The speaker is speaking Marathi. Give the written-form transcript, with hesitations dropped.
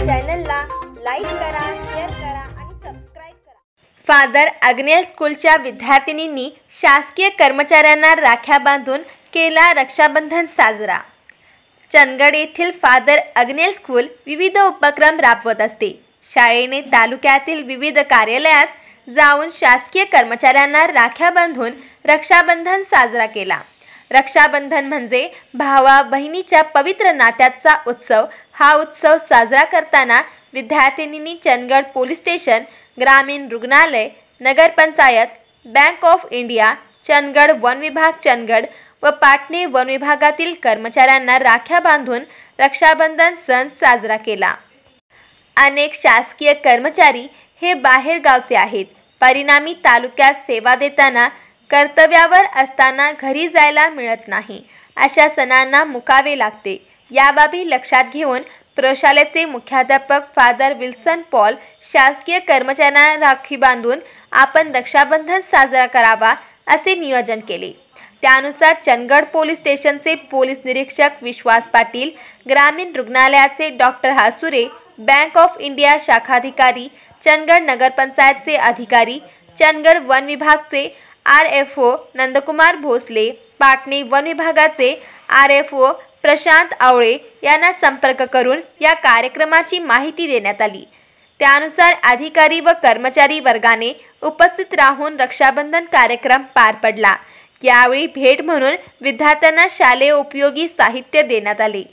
चॅनलला लाईक करा, शेअर करा आणि सबस्क्राइब करा। फादर अग्नेल स्कूलच्या विद्यार्थिनींनी शासकीय कर्मचाऱ्यांना राख्या बांधून केला रक्षाबंधन साजरा। चंदगड येथील फादर अग्नेल स्कूल विविध उपक्रम राबवत असते। शाळेने तालुक्यातील विविध कार्यालयात जाऊन शासकीय कर्मचाऱ्यांना राख्या बांधून रक्षाबंधन साजरा केला। रक्षाबंधन म्हणजे भावा बहिणीच्या पवित्र नात्याचा उत्सव। हा उत्सव साजरा करताना विद्यार्थिनींनी चंदगड पोलीस स्टेशन, ग्रामीण रुग्णालय, नगरपंचायत, बँक ऑफ इंडिया, चंदगड वन विभाग चंदगड व पाटणे वन विभागातील कर्मचाऱ्यांना राख्या बांधून रक्षाबंधन सण साजरा केला। अनेक शासकीय कर्मचारी हे बाहेर गावचे आहेत, परिणामी तालुक्यात सेवा देताना कर्तव्यावर असताना घरी जायला मिळत नाही। अशा सणांना मुकावे लागते। या बाबी लक्षात घेऊन प्रशालेचे मुख्याध्यापक फादर विल्सन पॉल शासकीय कर्मचाऱ्यांना राखी बांधून आपण रक्षाबंधन साजरा करावा असे नियोजन केले। त्यानुसार चंदगड पोलीस स्टेशनचे पोलीस निरीक्षक विश्वास पाटील, ग्रामीण रुग्णालयाचे doctor Hasure, bank of India शाखाधिकारी, चंदगड नगरपंचायतचे अधिकारी, चंदगड वन विभागचे RFO नंदकुमार भोसले, पाटणे वन विभागाचे RFO प्रशांत आवळे यांना संपर्क करून या कार्यक्रमाची माहिती देण्यात आली। त्यानुसार अधिकारी व कर्मचारी वर्गाने उपस्थित राहून रक्षाबंधन कार्यक्रम पार पडला। यावेळी भेट म्हणून विद्यार्थ्यांना शालेय उपयोगी साहित्य देण्यात आले।